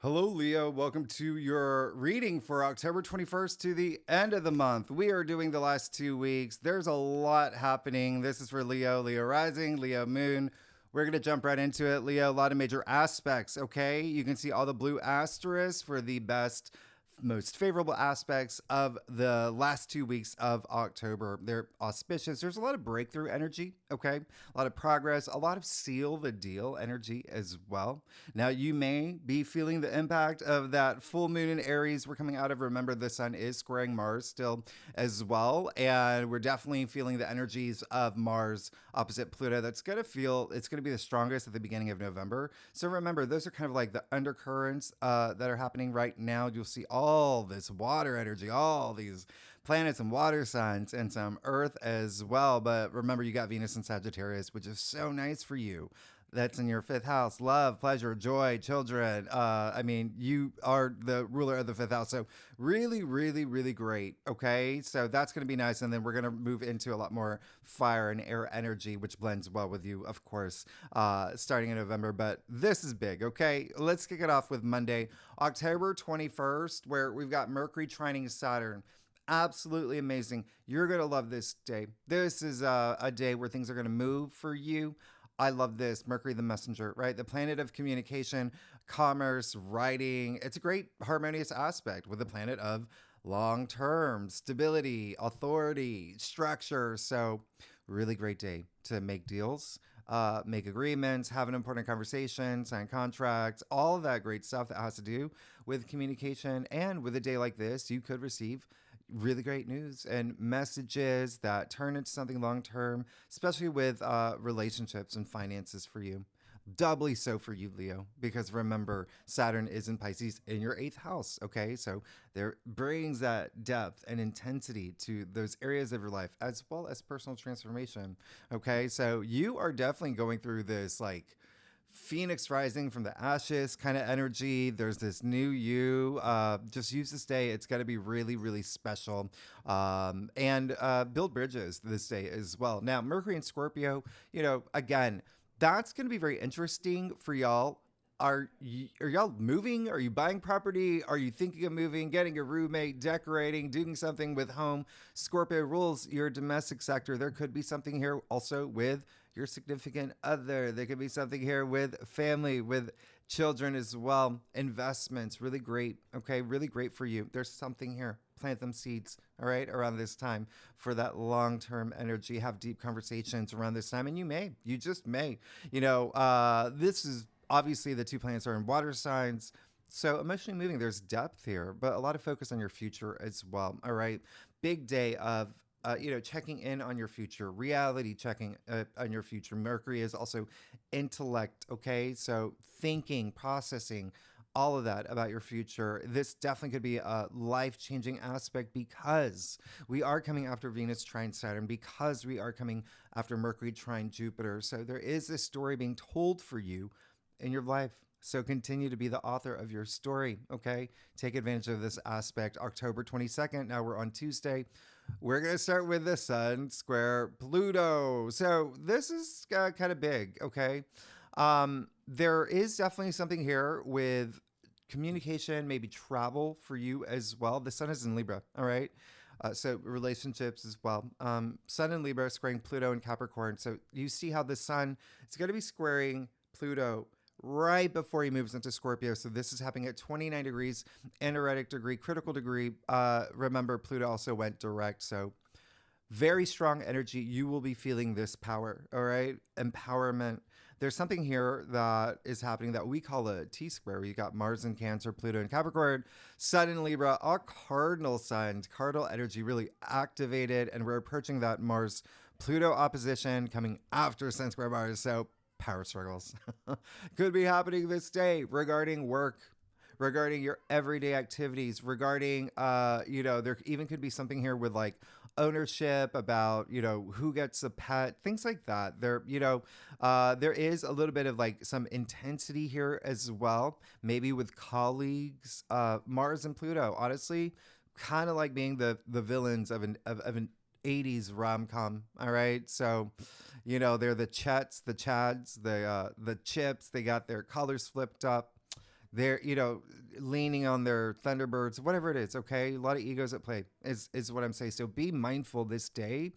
Hello, Leo. Welcome to your reading for October 21st to the end of the month. We are doing the last 2 weeks. There's a lot happening. This is for Leo, Leo rising, Leo moon. We're going to jump right into it. Leo, a lot of major aspects, okay? You can see all the blue asterisks for the best, most favorable aspects of the last 2 weeks of October. They're auspicious. There's a lot of breakthrough energy, okay? A lot of progress, a lot of seal the deal energy as well. Now, you may be feeling the impact of that full moon in Aries we're coming out of. Remember, the sun is squaring Mars still as well. And we're definitely feeling the energies of Mars opposite Pluto. That's going to feel, it's going to be the strongest at the beginning of November. So remember, those are kind of like the undercurrents that are happening right now. You'll see all this water energy, all these planets and water signs, and some Earth as well. But remember, you got Venus and Sagittarius, which is so nice for you. That's in your fifth house: love, pleasure, joy, children. You are the ruler of the fifth house. So really, really, really great. Okay. So that's going to be nice. And then we're going to move into a lot more fire and air energy, which blends well with you, of course, starting in November. But this is big. Okay. Let's kick it off with Monday, October 21st, where we've got Mercury trining Saturn. Absolutely amazing. You're going to love this day. This is a day where things are going to move for you. I love this. Mercury, the messenger, right? The planet of communication, commerce, writing. It's a great harmonious aspect with the planet of long term stability, authority, structure. So, really great day to make deals, make agreements, have an important conversation, sign contracts, all of that great stuff that has to do with communication. And with a day like this, you could receive really great news and messages that turn into something long term, especially with relationships and finances for you. Doubly so for you, Leo, because remember, Saturn is in Pisces in your eighth house. Okay, so there brings that depth and intensity to those areas of your life as well as personal transformation. Okay, so you are definitely going through this like Phoenix rising from the ashes kind of energy. There's this new you. Just use this day. It's got to be really, really special. And build bridges this day as well. Now, Mercury and Scorpio, again, that's going to be very interesting for y'all. Are y'all moving? Are you buying property? Are you thinking of moving, getting a roommate, decorating, doing something with home? Scorpio rules your domestic sector. There could be something here also with your significant other. There could be something here with family, with children as well. Investments, really great. Okay, really great for you. There's something here. Plant them seeds, all right, around this time for that long-term energy. Have deep conversations around this time, and you just may. This is obviously the two planets are in water signs. So emotionally moving, there's depth here, but a lot of focus on your future as well. All right. Big day of checking in on your future, reality checking on your future. Mercury is also intellect. Okay. So thinking, processing, all of that about your future. This definitely could be a life-changing aspect because we are coming after Venus trine Saturn, because we are coming after Mercury trine Jupiter. So there is this story being told for you in your life. So continue to be the author of your story, okay? Take advantage of this aspect. October 22nd, now we're on Tuesday. We're going to start with the sun square Pluto. So this is kind of big, okay? There is definitely something here with communication, maybe travel for you as well. The sun is in Libra, all right? So relationships as well. Sun in Libra squaring Pluto in Capricorn. So you see how the sun is going to be squaring Pluto right before he moves into Scorpio. So this is happening at 29 degrees, anaretic degree, critical degree. Remember, Pluto also went direct. So very strong energy. You will be feeling this power, all right? Empowerment. There's something here that is happening that we call a T-square. You got Mars in Cancer, Pluto in Capricorn, Sun in Libra, all cardinal signs, cardinal energy really activated, and we're approaching that Mars-Pluto opposition coming after Sun square Mars. So power struggles could be happening this day regarding work, regarding your everyday activities, regarding, there even could be something here with like ownership about, who gets a pet, things like that. There is a little bit of like some intensity here as well, maybe with colleagues. Mars and Pluto, honestly, kind of like being the villains of an 80s rom-com. All right. So, they're the Chets, the Chads, the Chips. They got their colors flipped up. They're, leaning on their Thunderbirds, whatever it is. Okay. A lot of egos at play is what I'm saying. So be mindful this day.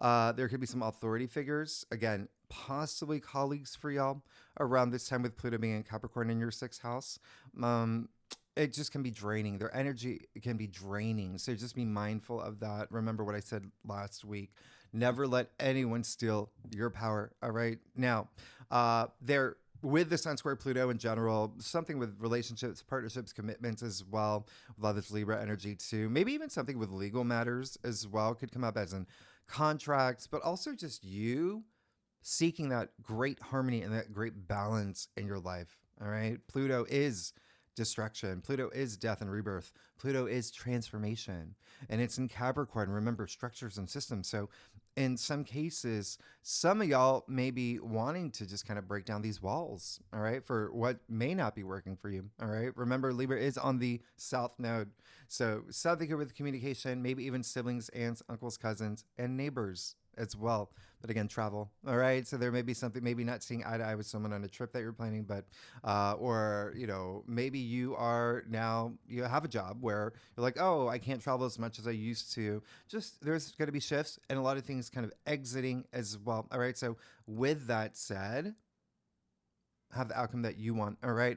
There could be some authority figures. Again, possibly colleagues for y'all around this time with Pluto being in Capricorn in your sixth house. Um, it just can be draining. Their energy can be draining. So just be mindful of that. Remember what I said last week. Never let anyone steal your power. All right. Now, they're with the Sun square Pluto in general, something with relationships, partnerships, commitments as well. A lot of this Libra energy too. Maybe even something with legal matters as well could come up as in contracts, but also just you seeking that great harmony and that great balance in your life. All right. Pluto is destruction. Pluto is death and rebirth. Pluto is transformation. And it's in Capricorn. Remember, structures and systems. So in some cases, some of y'all may be wanting to just kind of break down these walls, all right, for what may not be working for you, all right? Remember, Libra is on the south node. So something here with communication, maybe even siblings, aunts, uncles, cousins, and neighbors as well. But again, travel, all right? So there may be something, maybe not seeing eye to eye with someone on a trip that you're planning, but, or, maybe you have a job where you're like, oh, I can't travel as much as I used to. Just there's going to be shifts and a lot of things kind of exiting as well. All right. So with that said, have the outcome that you want. All right.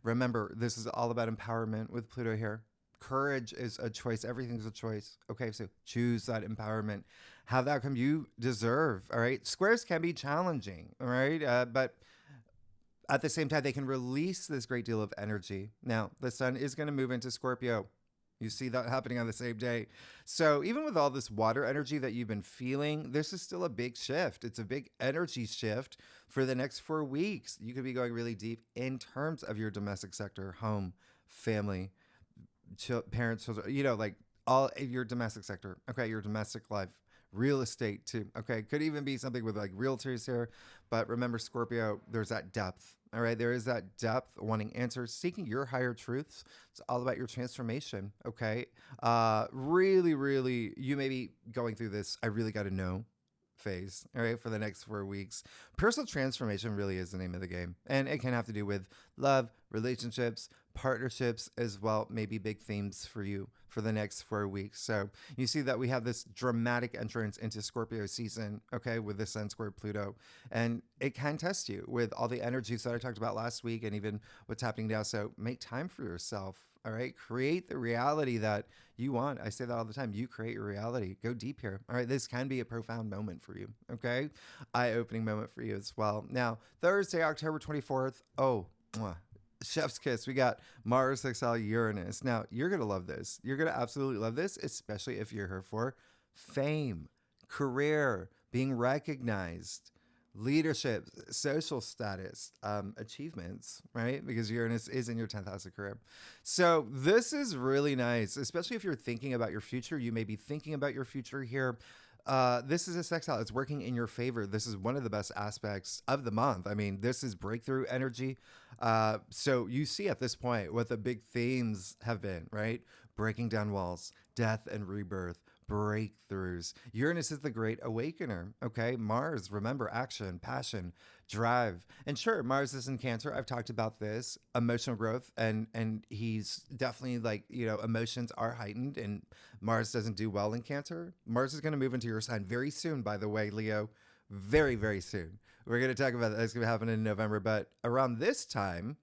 Remember, this is all about empowerment with Pluto here. Courage is a choice. Everything's a choice. Okay. So choose that empowerment. Have the outcome you deserve. All right. Squares can be challenging. All right. But at the same time, they can release this great deal of energy. Now, the sun is going to move into Scorpio. You see that happening on the same day. So even with all this water energy that you've been feeling, this is still a big shift. It's a big energy shift for the next 4 weeks. You could be going really deep in terms of your domestic sector, home, family, parents, children, like all your domestic sector. Okay, your domestic life, real estate too. Okay, could even be something with like realtors here. But remember, Scorpio, there's that depth. All right, there is that depth, wanting answers, seeking your higher truths. It's all about your transformation. Okay, really, really, you may be going through this. I really got to know phase. All right, for the next 4 weeks, personal transformation really is the name of the game, and it can have to do with love, relationships, partnerships as well. Maybe big themes for you for the next 4 weeks. So you see that we have this dramatic entrance into Scorpio season, okay, with the Sun square Pluto, and it can test you with all the energies that I talked about last week and even what's happening now. So make time for yourself. All right. Create the reality that you want. I say that all the time. You create your reality. Go deep here. All right. This can be a profound moment for you. Okay. Eye-opening moment for you as well. Now, Thursday, October 24th. Oh, chef's kiss. We got Mars sextile Uranus. Now, you're going to love this. You're going to absolutely love this, especially if you're here for fame, career, being recognized, leadership, social status, achievements, right? Because Uranus is in your 10th house of career. So this is really nice, especially if you're thinking about your future. You may be thinking about your future here. This is a sextile. It's working in your favor. This is one of the best aspects of the month. I mean, this is breakthrough energy. So you see at this point what the big themes have been, right? Breaking down walls, death and rebirth, breakthroughs. Uranus is the great awakener. Okay. Mars, remember, action, passion, drive. And sure, Mars is in Cancer. I've talked about this emotional growth, and he's definitely like, emotions are heightened, and Mars doesn't do well in Cancer. Mars is going to move into your sign very soon, by the way, Leo. Very, very soon. We're going to talk about that. It's going to happen in November. But around this time,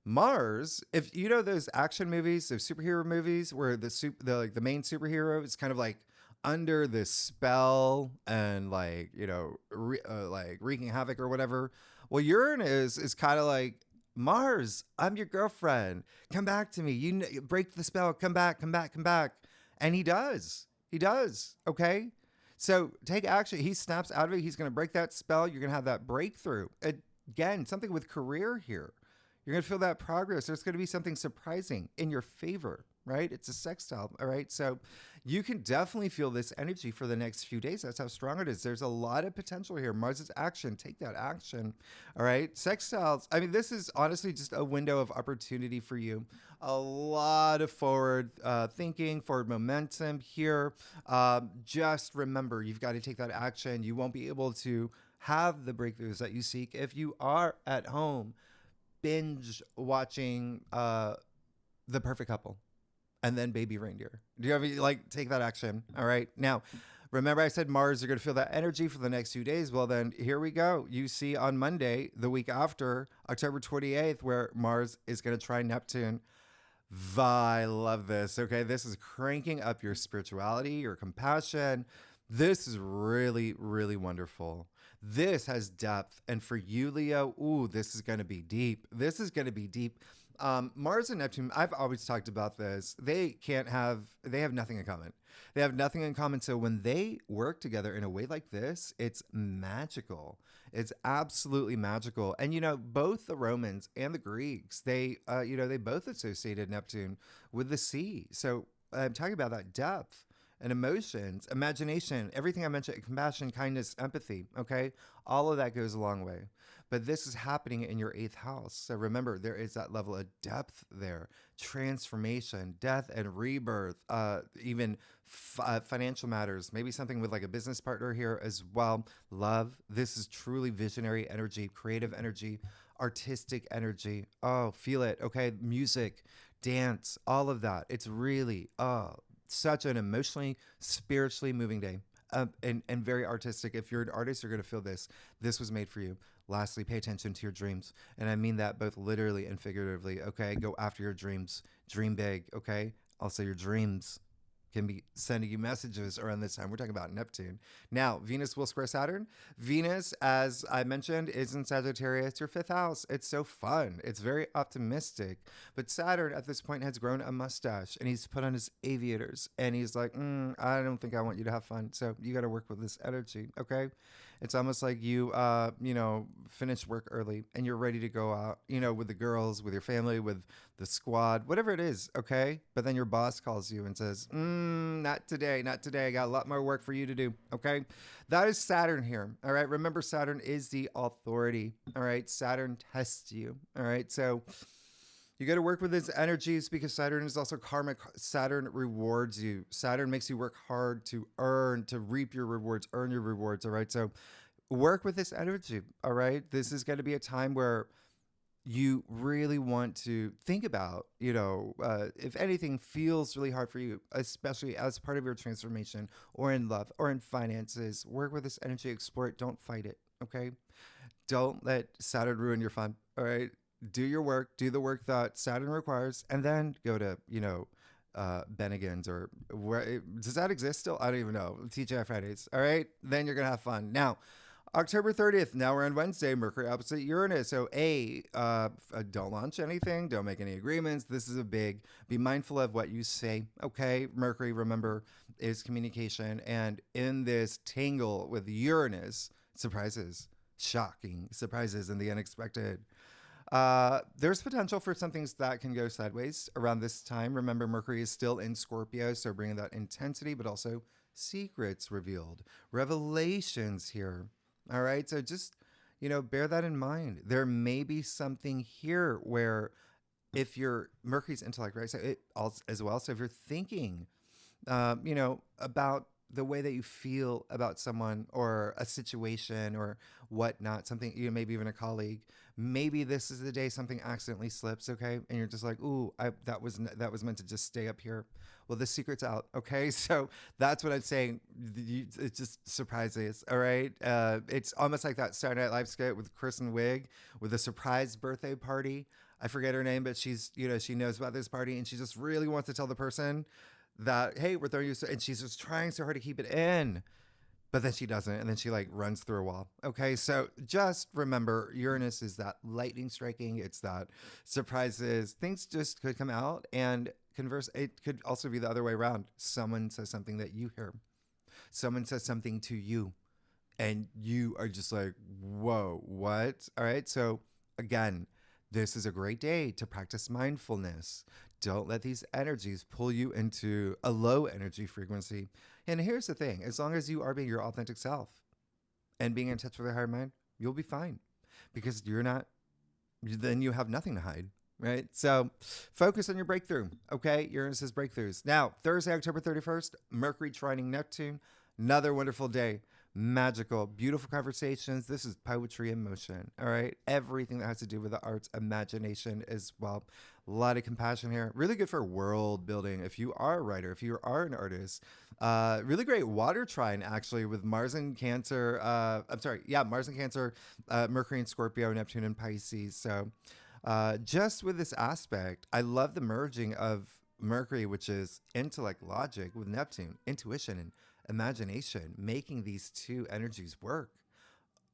Mars, if you know those action movies, those superhero movies where the main superhero is kind of like under this spell and like, like wreaking havoc or whatever. Well, Uranus is kind of like, Mars, I'm your girlfriend. Come back to me. Break the spell. Come back, come back, come back. And he does. He does. Okay. So take action. He snaps out of it. He's going to break that spell. You're going to have that breakthrough. Again, something with career here. You're going to feel that progress. There's going to be something surprising in your favor, right? It's a sextile, all right? So you can definitely feel this energy for the next few days. That's how strong it is. There's a lot of potential here. Mars is action. Take that action, all right? Sextiles, I mean, this is honestly just a window of opportunity for you. A lot of forward thinking, forward momentum here. Just remember, you've got to take that action. You won't be able to have the breakthroughs that you seek if you are at home binge watching The Perfect Couple and then Baby Reindeer. Do you ever like take that action? All right. Now, remember I said Mars, you're going to feel that energy for the next few days. Well, then here we go. You see on Monday, the week after, October 28th, where Mars is going to trine Neptune. I love this. Okay. This is cranking up your spirituality, your compassion. This is really, really wonderful. This has depth. And for you, Leo, ooh, this is going to be deep. This is going to be deep. Mars and Neptune, I've always talked about this. They have nothing in common. They have nothing in common. So when they work together in a way like this, it's magical. It's absolutely magical. And, both the Romans and the Greeks, they both associated Neptune with the sea. So I'm talking about that depth and emotions, imagination, everything I mentioned, compassion, kindness, empathy. Okay. All of that goes a long way. But this is happening in your 8th house. So remember, there is that level of depth there, transformation, death and rebirth, even financial matters, maybe something with like a business partner here as well. Love. This is truly visionary energy, creative energy, artistic energy. Oh, feel it. Okay. Music, dance, all of that. It's really, such an emotionally, spiritually moving day. And very artistic. If you're an artist, you're going to feel this. This was made for you. Lastly, pay attention to your dreams. And I mean that both literally and figuratively. Okay. Go after your dreams. Dream big. Okay. Also, your dreams can be sending you messages around this time. We're talking about Neptune. Now, Venus will square Saturn. Venus, as I mentioned, is in Sagittarius, your 5th house. It's so fun. It's very optimistic. But Saturn at this point has grown a mustache and he's put on his aviators and he's like, I don't think I want you to have fun. So you got to work with this energy. Okay. It's almost like you, finish work early and you're ready to go out, with the girls, with your family, with the squad, whatever it is. Okay. But then your boss calls you and says, not today, not today. I got a lot more work for you to do. Okay. That is Saturn here. All right. Remember, Saturn is the authority. All right. Saturn tests you. All right. So you got to work with its energies because Saturn is also karmic. Saturn rewards you. Saturn makes you work hard to reap your rewards, earn your rewards. All right. So work with this energy. All right. This is going to be a time where you really want to think about, if anything feels really hard for you, especially as part of your transformation or in love or in finances, work with this energy, explore it. Don't fight it. Okay. Don't let Saturn ruin your fun. All right. Do your work, do the work that Saturn requires, and then go to, Bennigan's or where does that exist still? I don't even know. TGI Fridays. All right. Then you're going to have fun. Now, October 30th, now we're on Wednesday, Mercury opposite Uranus. So don't launch anything. Don't make any agreements. This is be mindful of what you say. Okay. Mercury, remember, is communication. And in this tangle with Uranus, surprises, shocking surprises and the unexpected. There's potential for some things that can go sideways around this time. Remember, Mercury is still in Scorpio, so bringing that intensity, but also secrets revealed, revelations here. All right, so just, bear that in mind. There may be something here where if Mercury's intellect, right? So it also as well. So if you're thinking, about the way that you feel about someone or a situation or whatnot, something, maybe even a colleague, maybe this is the day something accidentally slips. Okay. And you're just like, ooh, that was meant to just stay up here. Well, the secret's out. Okay. So that's what I'm saying. It's just surprises. All right. It's almost like that Saturday Night Live skit with Kristen Wiig with a surprise birthday party. I forget her name, but she's, she knows about this party and she just really wants to tell the person that, hey, we're throwing you, and she's just trying so hard to keep it in, but then she doesn't, and then she runs through a wall. Okay, so just remember, Uranus is that lightning striking. It's that surprises. Things just could come out and converse. It could also be the other way around. Someone says something that you hear. Someone says something to you, and you are just like, whoa, what? All right, so again, this is a great day to practice mindfulness. Don't let these energies pull you into a low energy frequency. And here's the thing, as long as you are being your authentic self and being in touch with your higher mind, you'll be fine because then you have nothing to hide, right? So focus on your breakthrough, okay? Uranus says breakthroughs. Now, Thursday, October 31st, Mercury trining Neptune, another wonderful day. magical, beautiful conversations. This is poetry in motion. All right. Everything that has to do with the arts, imagination as well. A lot of compassion here. Really good for world building. If you are a writer, if you are an artist, really great water trine actually with Mars and Cancer. I'm sorry. Yeah. Mars and Cancer, Mercury and Scorpio, Neptune and Pisces. So just with this aspect, I love the merging of Mercury, which is intellect, logic, with Neptune, intuition and imagination, making these two energies work.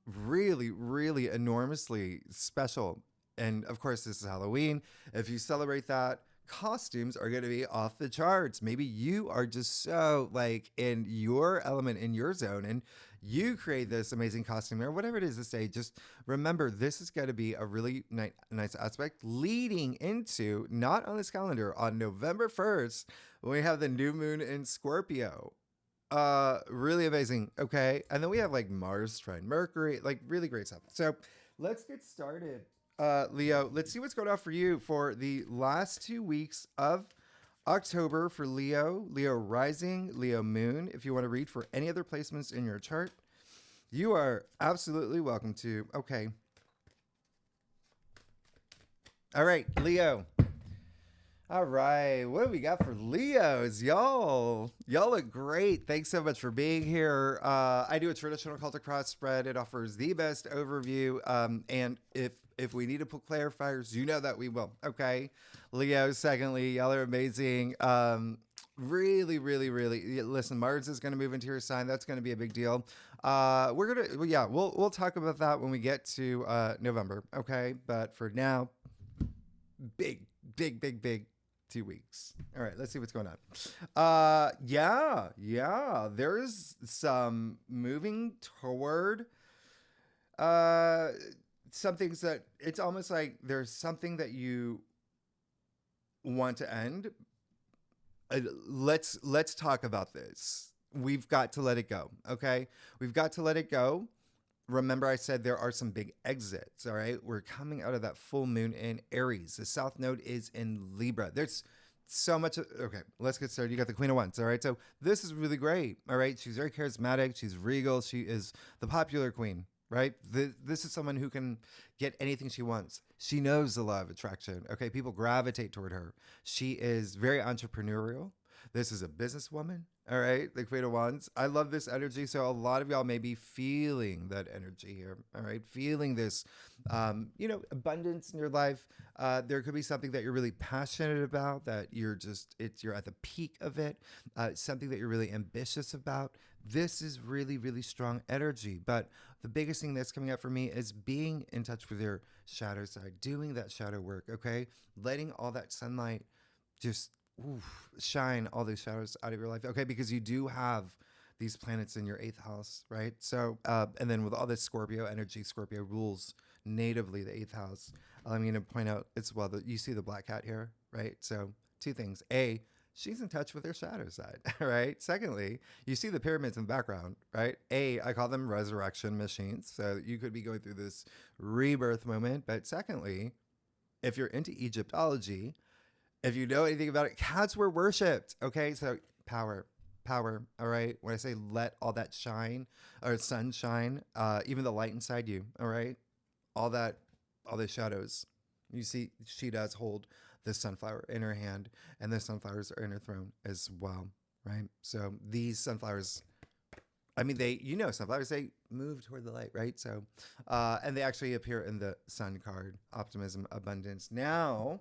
Really, really enormously special. And of course, this is Halloween. If you celebrate that, costumes are going to be off the charts. Maybe you are just so like in your element, in your zone, and you create this amazing costume or whatever it is this day. Just remember, this is going to be a really nice aspect leading into, not on this calendar, on November 1st, when we have the new moon in Scorpio. Really amazing. Okay. And then we have like Mars trine Mercury, like really great stuff. So let's get started. Leo, let's see what's going on for you for the last 2 weeks of October for Leo rising, Leo moon. If you want to read for any other placements in your chart, you are absolutely welcome to. Okay. All right, Leo. All right, what do we got for Leos, y'all? Y'all look great. Thanks so much for being here. I do a traditional cultic cross spread. It offers the best overview. And if we need to put clarifiers, you know that we will. Okay, Leo. Secondly, y'all are amazing. Really, really, really. Listen, Mars is going to move into your sign. That's going to be a big deal. We'll talk about that when we get to November. Okay, but for now, big 2 weeks. All right, let's see what's going on. There's some moving toward some things that it's almost like there's something that you want to end. Let's talk about this. We've got to let it go. Okay, we've got to let it go. Remember, I said there are some big exits. All right. We're coming out of that full moon in Aries. The South Node is in Libra. There's so much. Okay. Let's get started. You got the Queen of Wands. All right. So this is really great. All right. She's very charismatic. She's regal. She is the popular queen. Right. This is someone who can get anything she wants. She knows the law of attraction. Okay. People gravitate toward her. She is very entrepreneurial. This is a businesswoman. All right, the Queen of Wands. I love this energy. So a lot of y'all may be feeling that energy here. All right, feeling this, abundance in your life. There could be something that you're really passionate about, that you're at the peak of it. Something that you're really ambitious about. This is really, really strong energy. But the biggest thing that's coming up for me is being in touch with your shadow side, doing that shadow work. Okay, letting all that sunlight just shine all these shadows out of your life. Okay, because you do have these planets in your 8th house, right? So, and then with all this Scorpio energy, Scorpio rules natively the 8th house. I'm going to point out as well that you see the black cat here, right? So, two things. A, she's in touch with her shadow side, right? Secondly, you see the pyramids in the background, right? I call them resurrection machines. So, you could be going through this rebirth moment. But secondly, if you're into Egyptology, if you know anything about it, cats were worshipped. Okay, so power. All right. When I say let all that shine or sunshine, even the light inside you. All right, all the shadows. You see, she does hold the sunflower in her hand, and the sunflowers are in her throne as well. Right. So these sunflowers, I mean, sunflowers, they move toward the light, right? So, and they actually appear in the sun card, optimism, abundance. Now,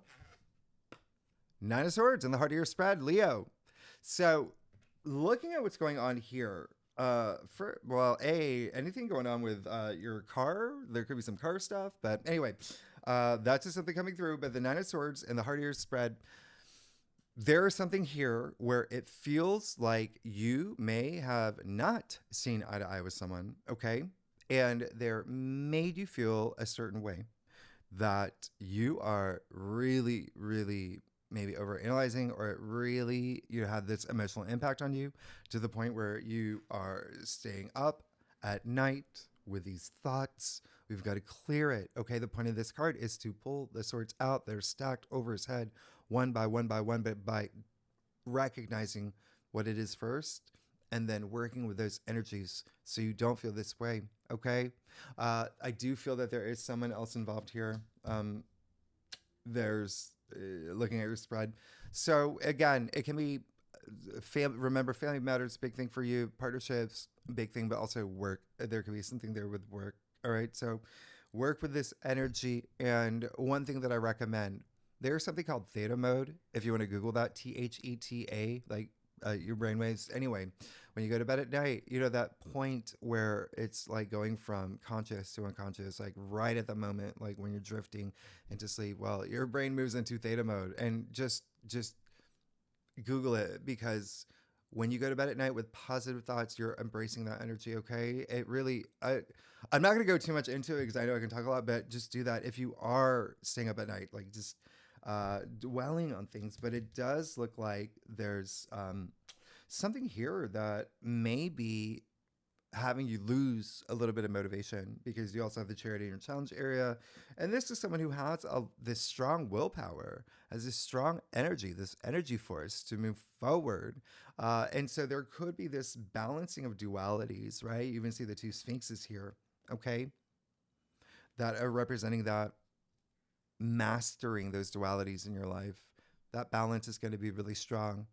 9 of Swords in the heart of your spread, Leo. So looking at what's going on here, anything going on with your car? There could be some car stuff, but anyway, that's just something coming through. But the 9 of Swords in the heart of your spread, there is something here where it feels like you may have not seen eye to eye with someone, okay? And they're made you feel a certain way, that you are really, really maybe overanalyzing, or it really, had this emotional impact on you to the point where you are staying up at night with these thoughts. We've got to clear it. Okay, the point of this card is to pull the swords out. They're stacked over his head one by one, but by recognizing what it is first, and then working with those energies so you don't feel this way. Okay. I do feel that there is someone else involved here. There's looking at your spread. So again, it can be remember, family matters, big thing for you. Partnerships, big thing, but also work. There could be something there with work. All right. So work with this energy. And one thing that I recommend, there's something called theta mode. If you want to Google that, THETA, like your brainwaves. Anyway, when you go to bed at night, you know, that point where it's like going from conscious to unconscious, like right at the moment, like when you're drifting into sleep. Well, your brain moves into theta mode, and just Google it, because when you go to bed at night with positive thoughts, you're embracing that energy. Okay. It really, I'm not going to go too much into it because I know I can talk a lot, but just do that. If you are staying up at night, like just dwelling on things, but it does look like there's something here that may be having you lose a little bit of motivation, because you also have the charity in your challenge area. And this is someone who has this strong willpower, has this strong energy, this energy force to move forward. And so there could be this balancing of dualities, right? You even see the two sphinxes here, okay, that are representing that mastering those dualities in your life. That balance is going to be really strong.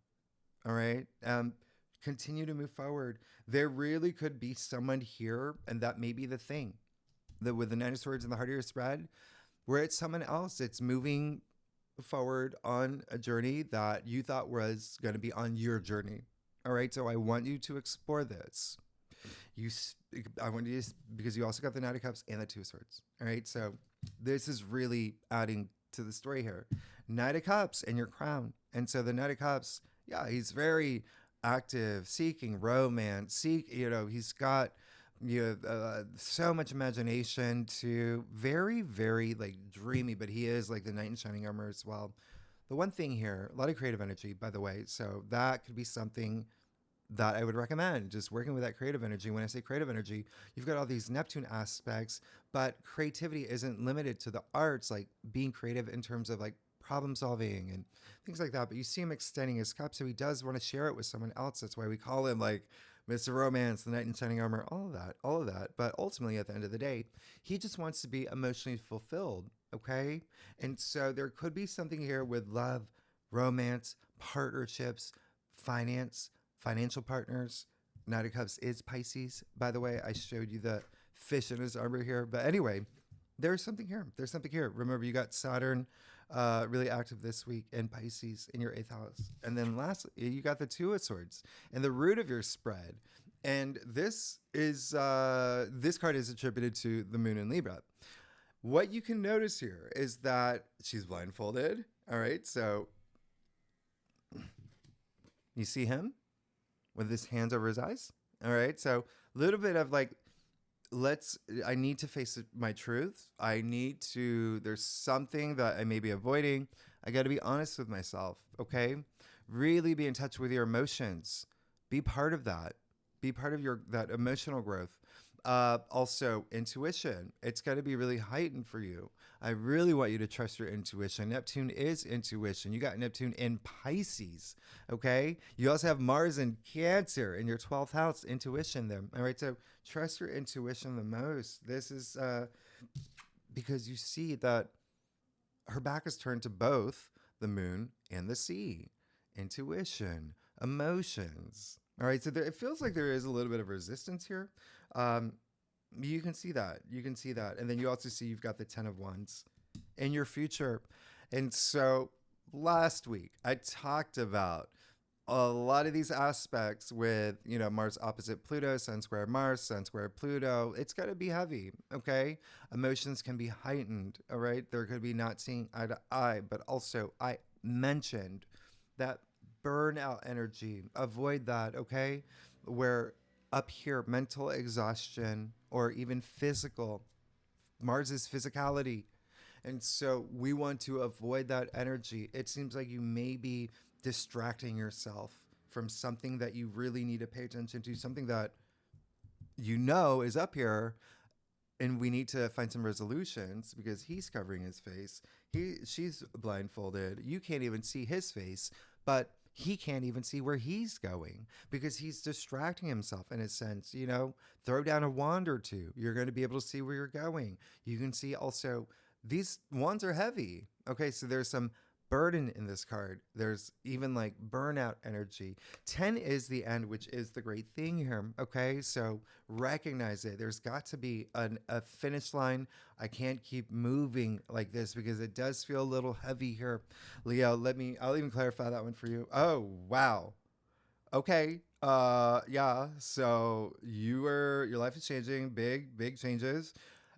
All right. Continue to move forward. There really could be someone here, and that may be the thing, that with the Nine of Swords in the heart of your spread, where it's someone else. It's moving forward on a journey that you thought was going to be on your journey. All right. So I want you to explore this. I want you to, because you also got the Knight of Cups and the Two of Swords. All right. So this is really adding to the story here. Knight of Cups and your crown. And so the Knight of Cups, yeah, he's very active, seeking romance, he's got so much imagination, to very, very like dreamy, but he is like the knight in shining armor as well. The one thing here, a lot of creative energy, by the way, so that could be something that I would recommend, just working with that creative energy. When I say creative energy, you've got all these Neptune aspects, but creativity isn't limited to the arts, like being creative in terms of like problem solving and things like that. But you see him extending his cup, so he does want to share it with someone else. That's why we call him like Mr. Romance, the Knight in Shining Armor, all of that. But ultimately, at the end of the day, he just wants to be emotionally fulfilled. Okay. And so there could be something here with love, romance, partnerships, financial partners. Knight of Cups is Pisces, by the way. I showed you the fish in his armor here. But anyway, there's something here. Remember, you got Saturn really active this week in Pisces in your 8th house. And then lastly, you got the Two of Swords and the root of your spread. And this card is attributed to the moon in Libra. What you can notice here is that she's blindfolded. All right. So you see him with his hands over his eyes. All right. So a little bit of like, I need to face my truth. There's something that I may be avoiding. I got to be honest with myself. Okay. Really be in touch with your emotions. Be part of that. Be part of that emotional growth. Also, intuition. It's got to be really heightened for you. I really want you to trust your intuition. Neptune is intuition. You got Neptune in Pisces. Okay. You also have Mars in Cancer in your 12th house, intuition there. All right. So trust your intuition the most. This is because you see that her back is turned to both the moon and the sea. Intuition, emotions. All right. So it feels like there is a little bit of resistance here. You can see that. And then you also see you've got the 10 of Wands in your future. And so last week I talked about a lot of these aspects with, Mars opposite Pluto, Sun square Mars, Sun square Pluto. It's got to be heavy. Okay. Emotions can be heightened. All right. There could be not seeing eye to eye, but also I mentioned that burnout energy. Avoid that. Okay. Where up here, mental exhaustion or even physical. Mars is physicality. And so we want to avoid that energy. It seems like you may be distracting yourself from something that you really need to pay attention to, something that is up here, and we need to find some resolutions because he's covering his face. She's blindfolded. You can't even see his face, but he can't even see where he's going because he's distracting himself in a sense. Throw down a wand or two. You're going to be able to see where you're going. You can see also these wands are heavy. Okay, so there's some burden in this card. There's even like burnout energy. 10 is the end, which is the great thing here. Okay, so recognize it. There's got to be a finish line. I can't keep moving like this because it does feel a little heavy here. Leo, I'll even clarify that one for you. Oh, wow. Okay. Yeah. So your life is changing, big changes.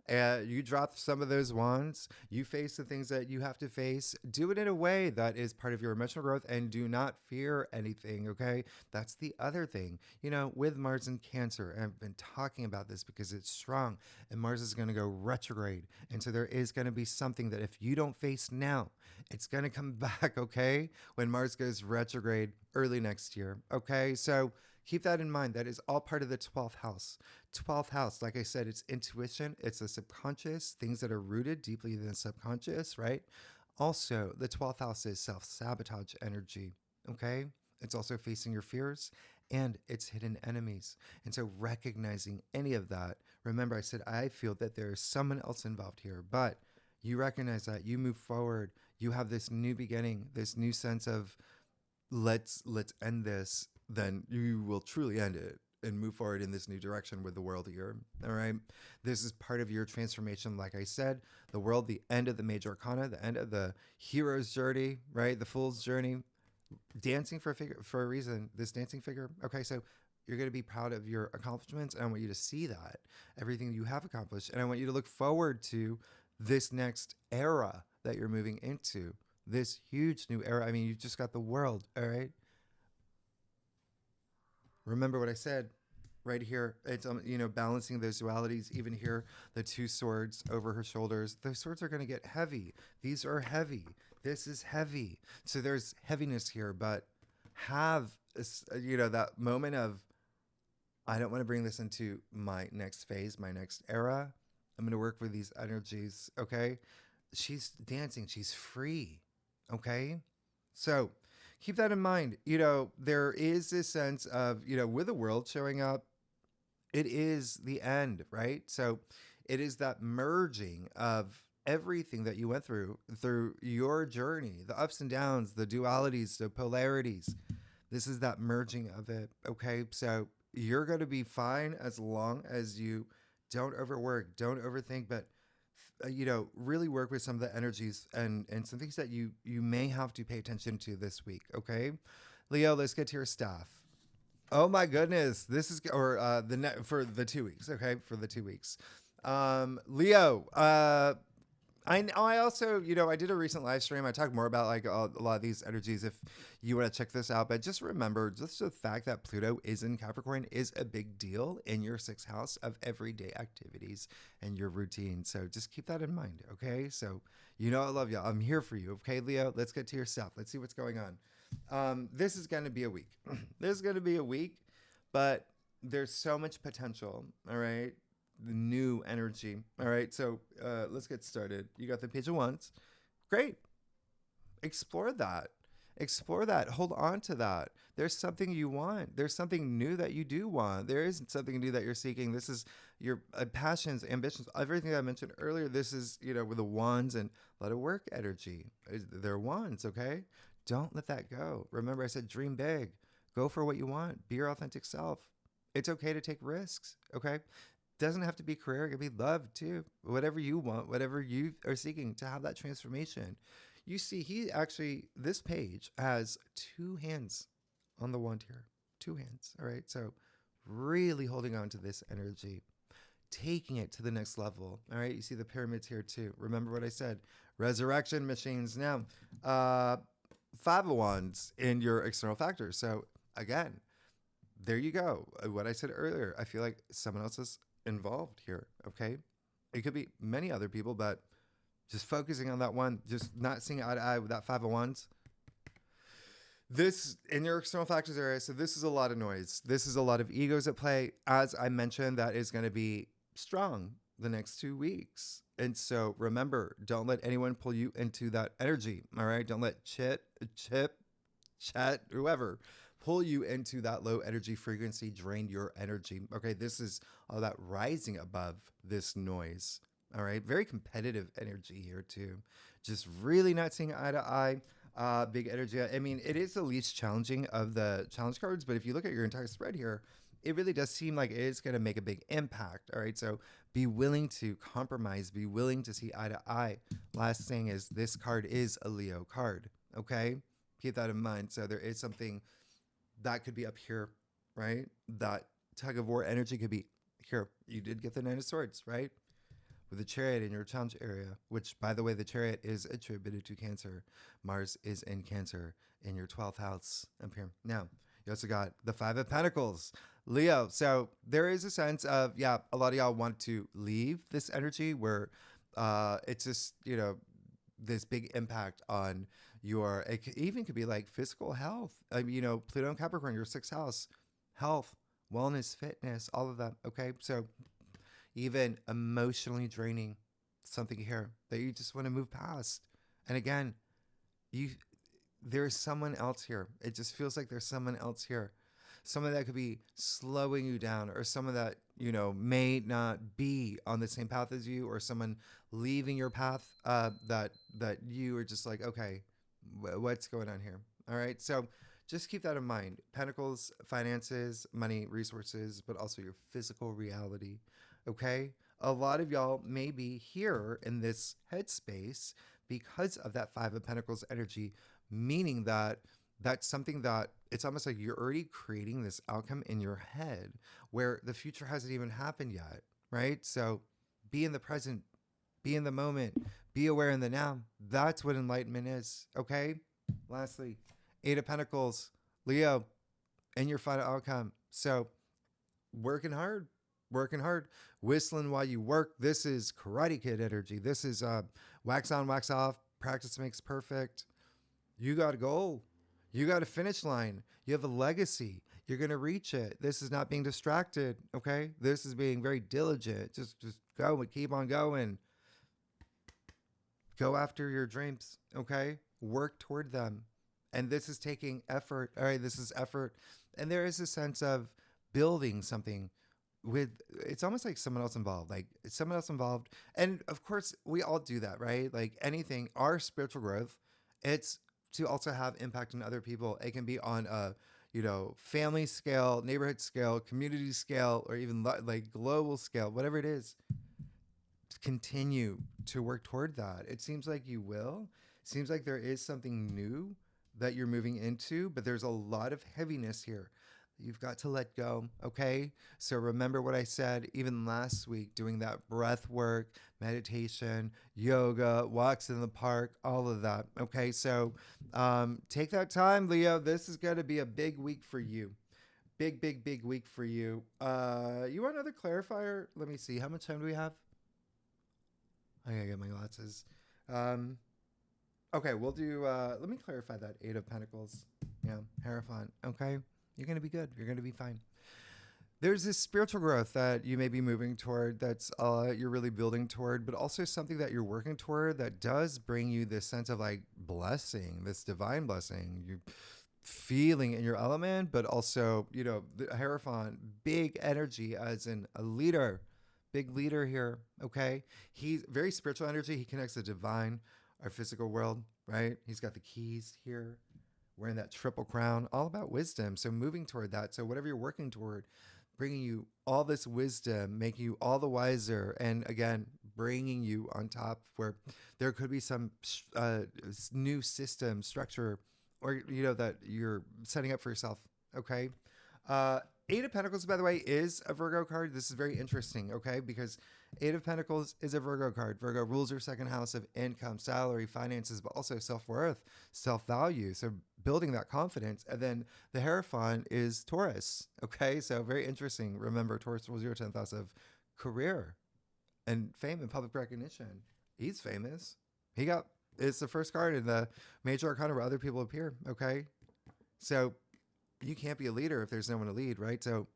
You drop some of those wands. You face the things that you have to face. Do it in a way that is part of your emotional growth and do not fear anything, okay? That's the other thing. With Mars in Cancer, and I've been talking about this because it's strong, and Mars is going to go retrograde. And so there is going to be something that if you don't face now, it's going to come back, okay? When Mars goes retrograde early next year, okay? So keep that in mind. That is all part of the 12th house. 12th house, like I said, it's intuition. It's the subconscious, things that are rooted deeply in the subconscious, right? Also, the 12th house is self-sabotage energy, okay? It's also facing your fears and it's hidden enemies. And so recognizing any of that, remember I said I feel that there is someone else involved here, but you recognize that, you move forward, you have this new beginning, this new sense of let's end this, then you will truly end it and move forward in this new direction with the world here. All right. This is part of your transformation. Like I said, the world, the end of the major arcana, the end of the hero's journey, right? The fool's journey, dancing for a reason, this dancing figure. Okay. So you're going to be proud of your accomplishments. And I want you to see that, everything you have accomplished. And I want you to look forward to this next era that you're moving into, this huge new era. I mean, you just got the world. All right. Remember what I said right here. It's, balancing those dualities. Even here, the two swords over her shoulders. Those swords are going to get heavy. These are heavy. This is heavy. So there's heaviness here, but have, that moment of, I don't want to bring this into my next phase, my next era. I'm going to work with these energies. Okay. She's dancing. She's free. Okay. So keep that in mind. There is this sense of, with the world showing up, it is the end, right? So it is that merging of everything that you went through your journey, the ups and downs, the dualities, the polarities. This is that merging of it. Okay. So you're going to be fine as long as you don't overwork, don't overthink, but really work with some of the energies and some things that you may have to pay attention to this week. Okay, Leo, let's get to your stuff. Oh my goodness, this is for the 2 weeks. Okay, for the 2 weeks, Leo. I also, I did a recent live stream. I talked more about like a lot of these energies if you want to check this out. But just remember, just the fact that Pluto is in Capricorn is a big deal in your 6th house of everyday activities and your routine. So just keep that in mind, okay? So I love y'all. I'm here for you, okay, Leo? Let's get to your stuff. Let's see what's going on. This is going to be a week. This is going to be a week, but there's so much potential, all right? The new energy. All right, so let's get started. You got the Page of Wands. Great. Explore that. Hold on to that. There's something you want. There's something new that you do want. There is something new that you're seeking. This is your passions, ambitions, everything that I mentioned earlier. This is, with the wands and a lot of work energy. They're wands, okay? Don't let that go. Remember, I said dream big. Go for what you want. Be your authentic self. It's okay to take risks, okay? Doesn't have to be career. It can be love too. Whatever you want, whatever you are seeking to have that transformation. You see, this page has 2 hands on the wand here. 2 hands. All right. So really holding on to this energy, taking it to the next level. All right. You see the pyramids here too. Remember what I said, resurrection machines. Now, 5 of wands in your external factors. So again, there you go. What I said earlier, I feel like someone else is involved here. Okay. It could be many other people, but just focusing on that one, just not seeing eye to eye with that 5 of wands. This in your external factors area. So this is a lot of noise. This is a lot of egos at play. As I mentioned, that is going to be strong the next 2 weeks. And so remember, don't let anyone pull you into that energy. All right. Don't let Chip, chat, whoever, pull you into that low energy frequency, drain your energy. Okay, this is all that rising above this noise. All right, very competitive energy here too. Just really not seeing eye to eye. Big energy. I mean, it is the least challenging of the challenge cards, but if you look at your entire spread here, it really does seem like it is going to make a big impact. All right, so be willing to compromise, be willing to see eye to eye. Last thing is this card is a Leo card. Okay, keep that in mind. So there is something that could be up here, right? That tug of war energy could be here. You did get the Nine of Swords, right? With the Chariot in your challenge area, which, by the way, the Chariot is attributed to Cancer. Mars is in Cancer in your 12th house up here. Now, you also got the Five of Pentacles, Leo. So there is a sense of, yeah, a lot of y'all want to leave this energy where it's just, this big impact on your, even could be like physical health. Pluto and Capricorn, your 6th house, health, wellness, fitness, all of that. Okay. So even emotionally draining, something here that you just want to move past. And again, there's someone else here. It just feels like there's someone else here. Someone that could be slowing you down, or someone that, may not be on the same path as you, or someone leaving your path that you are just like, okay, what's going on here? All right. So just keep that in mind. Pentacles, finances, money, resources, but also your physical reality. Okay. A lot of y'all may be here in this headspace because of that Five of Pentacles energy, meaning that that's something that it's almost like you're already creating this outcome in your head where the future hasn't even happened yet. Right. So be in the present, be in the moment, be aware in the now. That's what enlightenment is. Okay. Lastly, Eight of Pentacles, Leo, and your final outcome. So working hard, whistling while you work. This is Karate Kid energy. This is wax on, wax off. Practice makes perfect. You got a goal. You got a finish line. You have a legacy. You're going to reach it. This is not being distracted. Okay. This is being very diligent. Just go and keep on going. Go after your dreams. Okay. Work toward them. And this is taking effort. All right. This is effort. And there is a sense of building something it's almost like someone else involved, And of course we all do that, right? Like anything, our spiritual growth, it's to also have impact on other people. It can be on a, family scale, neighborhood scale, community scale, or even like global scale, whatever it is. Continue to work toward that. It seems like you will. Seems like there is something new that you're moving into, but there's a lot of heaviness here. You've got to let go, okay? So remember what I said even last week, doing that breath work, meditation, yoga, walks in the park, all of that, okay? So take that time, Leo. This is going to be a big week for you. Big week for you. You want another clarifier? Let me see. How much time do we have? I gotta get my glasses. Okay, we'll do, let me clarify that Eight of Pentacles. Yeah, Hierophant, okay? You're going to be good. You're going to be fine. There's this spiritual growth that you may be moving toward, that's you're really building toward, but also something that you're working toward that does bring you this sense of like blessing, this divine blessing. You're feeling in your element, but also, the Hierophant, big energy as in a leader, big leader here. Okay. He's very spiritual energy. He connects the divine, our physical world, right? He's got the keys here. Wearing that triple crown, all about wisdom. So moving toward that. So whatever you're working toward, bringing you all this wisdom, making you all the wiser. And again, bringing you on top where there could be some new system, structure, or, that you're setting up for yourself. Okay. Eight of Pentacles, by the way, is a Virgo card. This is very interesting, okay? Because Eight of Pentacles is a Virgo card. Virgo rules your 2nd house of income, salary, finances, but also self-worth, self-value. So building that confidence. And then the Hierophant is Taurus, okay? So very interesting. Remember, Taurus rules your 10th house of career and fame and public recognition. He's famous. It's the first card in the major arcana where other people appear, okay? So you can't be a leader if there's no one to lead, right? So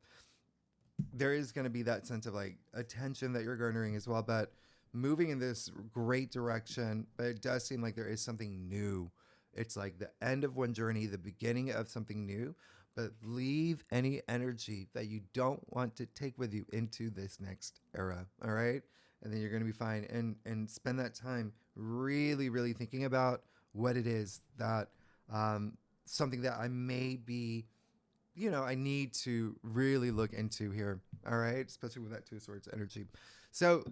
there is going to be that sense of like attention that you're garnering as well, but moving in this great direction. But it does seem like there is something new It's like the end of one journey, the beginning of something new, but leave any energy that you don't want to take with you into this next era. All right. And then you're going to be fine. And spend that time really, really thinking about what it is that, something that I may be, I need to really look into here. All right. Especially with that Two of Swords energy. So,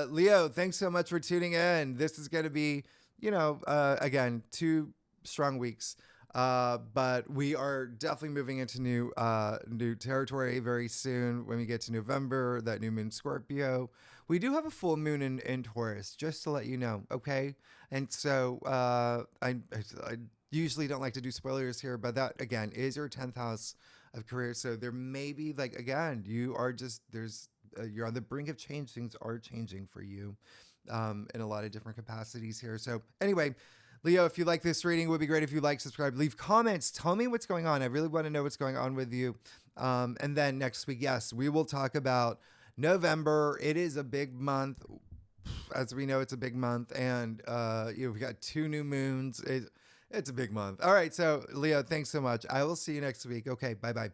Leo, thanks so much for tuning in. This is going to be, again, 2 strong weeks. But we are definitely moving into new territory very soon. When we get to November, that new moon Scorpio, we do have a full moon in Taurus, just to let you know. Okay. And so, I usually don't like to do spoilers here, but that again is your 10th house of career. So there may be like, again, you are just, you're on the brink of change. Things are changing for you, in a lot of different capacities here. So anyway, Leo, if you like this reading, it would be great if you like, subscribe, leave comments. Tell me what's going on. I really want to know what's going on with you. And then next week, yes, we will talk about November. It is a big month. As we know, it's a big month. And, we got 2 new moons. It's a big month. All right. So, Leo, thanks so much. I will see you next week. Okay. Bye-bye.